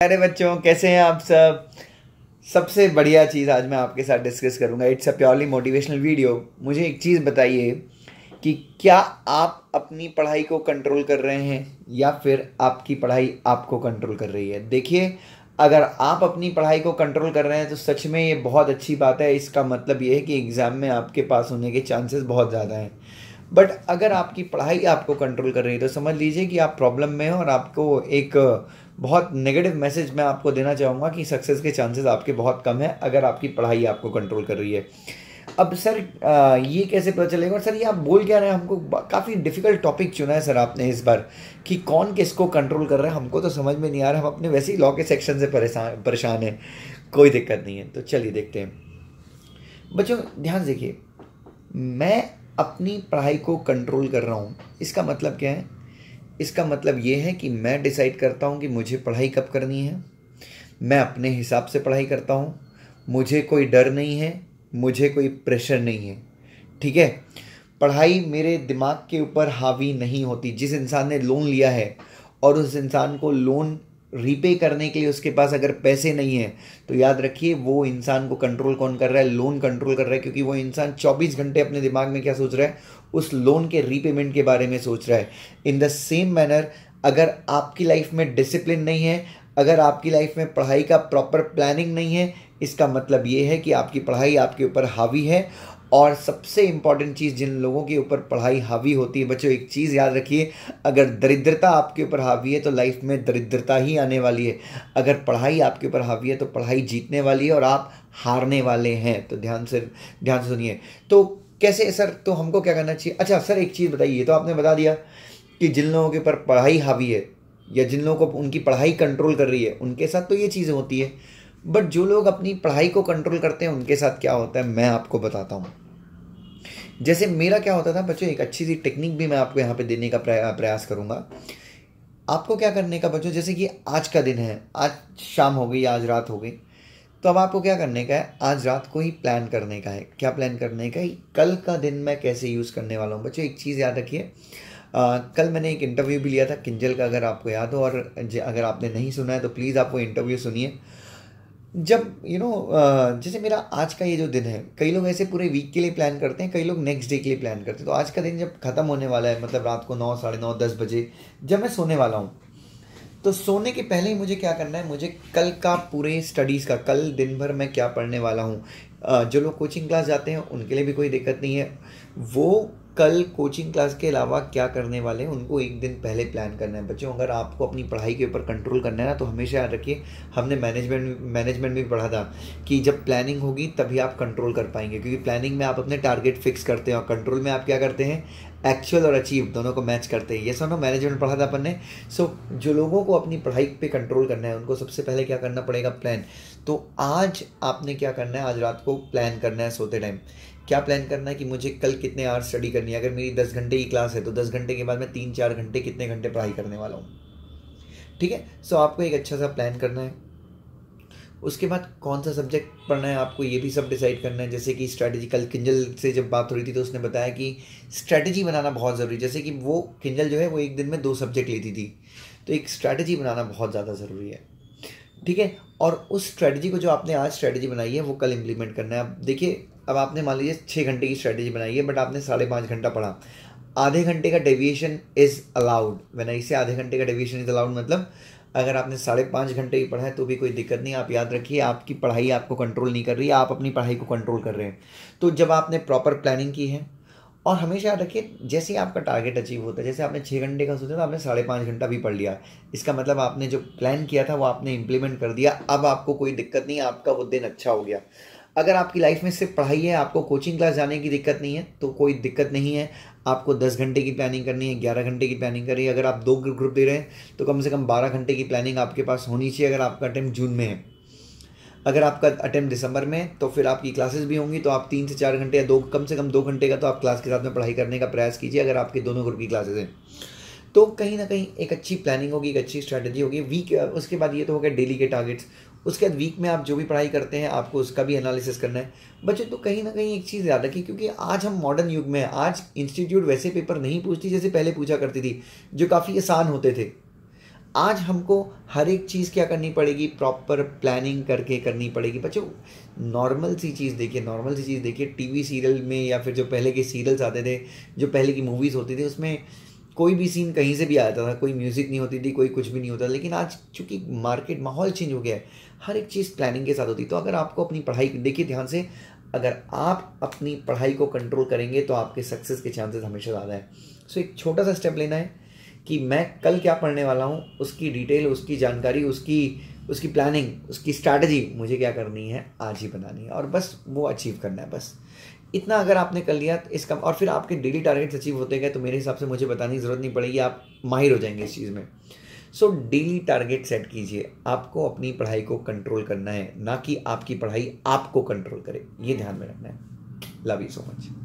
अरे बच्चों, कैसे हैं आप सब। सबसे बढ़िया चीज़ आज मैं आपके साथ डिस्कस करूंगा। It's a purely motivational video. मुझे एक चीज़ बताइए कि क्या आप अपनी पढ़ाई को कंट्रोल कर रहे हैं या फिर आपकी पढ़ाई आपको कंट्रोल कर रही है। देखिए, अगर आप अपनी पढ़ाई को कंट्रोल कर रहे हैं तो सच में ये बहुत अच्छी बात है। इसका मतलब ये है कि एग्ज़ाम में आपके पास होने के चांसेस बहुत ज़्यादा हैं। बट अगर आपकी पढ़ाई आपको कंट्रोल कर रही है तो समझ लीजिए कि आप प्रॉब्लम में हैं और आपको एक बहुत नेगेटिव मैसेज मैं आपको देना चाहूँगा कि सक्सेस के चांसेस आपके बहुत कम है अगर आपकी पढ़ाई आपको कंट्रोल कर रही है। अब सर, ये कैसे पता चलेगा। और सर, ये आप बोल क्या रहे हैं। हमको काफ़ी डिफिकल्ट टॉपिक चुना है सर आपने इस बार कि कौन किसको कंट्रोल कर रहा है। हमको तो समझ में नहीं आ रहा। हम अपने वैसे ही लॉ के सेक्शन से परेशान हैं। कोई दिक्कत नहीं है, तो चलिए देखते हैं। बच्चों ध्यान देखिए, मैं अपनी पढ़ाई को कंट्रोल कर रहा हूँ, इसका मतलब क्या है। इसका मतलब ये है कि मैं डिसाइड करता हूँ कि मुझे पढ़ाई कब करनी है। मैं अपने हिसाब से पढ़ाई करता हूँ। मुझे कोई डर नहीं है, मुझे कोई प्रेशर नहीं है। ठीक है, पढ़ाई मेरे दिमाग के ऊपर हावी नहीं होती। जिस इंसान ने लोन लिया है और उस इंसान को लोन रीपे करने के लिए उसके पास अगर पैसे नहीं है तो याद रखिए वो इंसान को कंट्रोल कौन कर रहा है। लोन कंट्रोल कर रहा है, क्योंकि वो इंसान 24 घंटे अपने दिमाग में क्या सोच रहा है, उस लोन के रीपेमेंट के बारे में सोच रहा है। इन द सेम मैनर, अगर आपकी लाइफ में डिसिप्लिन नहीं है, अगर आपकी लाइफ में पढ़ाई का प्रॉपर प्लानिंग नहीं है, इसका मतलब ये है कि आपकी पढ़ाई आपके ऊपर हावी है। और सबसे इंपॉर्टेंट चीज़, जिन लोगों के ऊपर पढ़ाई हावी होती है बच्चों, एक चीज़ याद रखिए, अगर दरिद्रता आपके ऊपर हावी है तो लाइफ में दरिद्रता ही आने वाली है। अगर पढ़ाई आपके ऊपर हावी है तो पढ़ाई जीतने वाली है और आप हारने वाले हैं। तो ध्यान से सुनिए। तो कैसे सर, तो हमको क्या करना चाहिए। अच्छा सर, एक चीज़ बताइए। तो आपने बता दिया कि जिन लोगों के ऊपर पढ़ाई हावी है या जिन लोगों को उनकी पढ़ाई कंट्रोल कर रही है उनके साथ तो ये चीज़ें होती है। बट जो लोग अपनी पढ़ाई को कंट्रोल करते हैं उनके साथ क्या होता है, मैं आपको बताता हूँ। जैसे मेरा क्या होता था बच्चों, एक अच्छी सी टेक्निक भी मैं आपको यहाँ पे देने का प्रयास करूँगा। आपको क्या करने का बच्चों, जैसे कि आज का दिन है, आज शाम हो गई, आज रात हो गई, तो अब आपको क्या करने का है, आज रात को ही प्लान करने का है। क्या प्लान करने का है, कल का दिन मैं कैसे यूज़ करने वाला हूँ। बच्चों एक चीज़ याद रखिए, कल मैंने एक इंटरव्यू भी लिया था किंजल का, अगर आपको याद हो, और अगर आपने नहीं सुना है तो प्लीज़ आप वो इंटरव्यू सुनिए। जब जैसे मेरा आज का ये जो दिन है, कई लोग ऐसे पूरे वीक के लिए प्लान करते हैं, कई लोग नेक्स्ट डे के लिए प्लान करते हैं। तो आज का दिन जब ख़त्म होने वाला है, मतलब रात को 9, साढ़े 9, 10 बजे जब मैं सोने वाला हूँ, तो सोने के पहले ही मुझे क्या करना है, मुझे कल का पूरे स्टडीज़ का, कल दिन भर मैं क्या पढ़ने वाला हूँ। जो लोग कोचिंग क्लास जाते हैं उनके लिए भी कोई दिक्कत नहीं है। वो कल कोचिंग क्लास के अलावा क्या करने वाले हैं उनको एक दिन पहले प्लान करना है। बच्चों अगर आपको अपनी पढ़ाई के ऊपर कंट्रोल करना है ना, तो हमेशा याद रखिए, हमने मैनेजमेंट में भी पढ़ा था कि जब प्लानिंग होगी तभी आप कंट्रोल कर पाएंगे। क्योंकि प्लानिंग में आप अपने टारगेट फिक्स करते हैं और कंट्रोल में आप क्या करते हैं, एक्चुअल और अचीव दोनों को मैच करते हैं। ये सुनो, मैनेजमेंट पढ़ा था अपन ने। सो जो लोगों को अपनी पढ़ाई पे कंट्रोल करना है उनको सबसे पहले क्या करना पड़ेगा, प्लान। तो आज आपने क्या करना है, आज रात को प्लान करना है सोते टाइम। क्या प्लान करना है कि मुझे कल कितने आवर्स स्टडी करनी है। अगर मेरी 10 घंटे की क्लास है तो 10 घंटे के बाद मैं 3-4 घंटे कितने घंटे पढ़ाई करने वाला हूँ। ठीक है, सो आपको एक अच्छा सा प्लान करना है। उसके बाद कौन सा सब्जेक्ट पढ़ना है आपको, ये भी सब डिसाइड करना है। जैसे कि स्ट्रैटेजी, कल किंजल से जब बात हो रही थी तो उसने बताया कि स्ट्रैटेजी बनाना बहुत ज़रूरी है। जैसे कि वो किंजल जो है वो एक दिन में 2 सब्जेक्ट लेती थी, तो एक स्ट्रैटेजी बनाना बहुत ज़्यादा ज़रूरी है। ठीक है, और उस स्ट्रैटेजी को जो आपने आज स्ट्रैटेजी बनाई है वो कल इंप्लीमेंट करना है। अब देखिए, अब आपने मान लीजिए 6 घंटे की स्ट्रैटेजी बनाई है बट आपने 5.5 घंटा पढ़ा। आधे घंटे का डेविएशन इज़ अलाउड। मैंने इसे आधे घंटे का डेविएशन इज़ अलाउड मतलब अगर आपने 5.5 घंटे ही पढ़ा है तो भी कोई दिक्कत नहीं। आप याद रखिए, आपकी पढ़ाई आपको कंट्रोल नहीं कर रही है, आप अपनी पढ़ाई को कंट्रोल कर रहे हैं। तो जब आपने प्रॉपर प्लानिंग की है, और हमेशा याद रखिए, जैसे ही आपका टारगेट अचीव होता है, जैसे आपने 6 घंटे का सोचा तो आपने 5.5 घंटा भी पढ़ लिया, इसका मतलब आपने जो प्लान किया था वो आपने इंप्लीमेंट कर दिया। अब आपको कोई दिक्कत नहीं है, आपका वो दिन अच्छा हो गया। अगर आपकी लाइफ में सिर्फ पढ़ाई है, आपको कोचिंग क्लास जाने की दिक्कत नहीं है, तो कोई दिक्कत नहीं है। आपको 10 घंटे की प्लानिंग करनी है, 11 घंटे की प्लानिंग करनी है। अगर आप 2 ग्रुप दे रहे हैं तो कम से कम 12 घंटे की प्लानिंग आपके पास होनी चाहिए। अगर आपका अटेम्प्ट जून में है, अगर आपका अटेम्प्ट दिसंबर में है तो फिर आपकी क्लासेस भी होंगी, तो आप 3 से 4 घंटे या कम से कम 2 घंटे का तो आप क्लास के साथ में पढ़ाई करने का प्रयास कीजिए। अगर आपके दोनों ग्रुप की क्लासेस हैं तो कहीं ना कहीं एक अच्छी प्लानिंग होगी, एक अच्छी स्ट्रैटेजी होगी। वीक, उसके बाद ये तो हो गया डेली के टारगेट्स। उसके बाद वीक में आप जो भी पढ़ाई करते हैं आपको उसका भी एनालिसिस करना है। बच्चों तो कहीं ना कहीं एक चीज़ याद रखिए, क्योंकि आज हम मॉडर्न युग में हैं। आज इंस्टीट्यूट वैसे पेपर नहीं पूछती जैसे पहले पूछा करती थी, जो काफ़ी आसान होते थे। आज हमको हर एक चीज़ क्या करनी पड़ेगी, प्रॉपर प्लानिंग करके करनी पड़ेगी। बच्चों नॉर्मल सी चीज़ देखिए, टीवी सीरियल में या फिर जो पहले के सीरियल्स आते थे, जो पहले की मूवीज़ होती थी, उसमें कोई भी सीन कहीं से भी आ जाता था, कोई म्यूज़िक नहीं होती थी, कोई कुछ भी नहीं होता। लेकिन आज चूँकि मार्केट माहौल चेंज हो गया है, हर एक चीज़ प्लानिंग के साथ होती है। तो अगर आपको अपनी पढ़ाई, देखिए ध्यान से, अगर आप अपनी पढ़ाई को कंट्रोल करेंगे तो आपके सक्सेस के चांसेस हमेशा ज़्यादा है। सो एक छोटा सा स्टेप लेना है कि मैं कल क्या पढ़ने वाला हूँ, उसकी डिटेल, उसकी जानकारी, उसकी प्लानिंग, उसकी स्ट्रैटेजी मुझे क्या करनी है, आज ही बनानी है, और बस वो अचीव करना है। बस इतना अगर आपने कर लिया तो इसका, और फिर आपके डेली टारगेट्स अचीव होते गए तो मेरे हिसाब से मुझे बताने की ज़रूरत नहीं पड़ेगी, आप माहिर हो जाएंगे इस चीज़ में। सो डेली टारगेट सेट कीजिए। आपको अपनी पढ़ाई को कंट्रोल करना है, ना कि आपकी पढ़ाई आपको कंट्रोल करे। ये ध्यान में रखना है। Love you so much.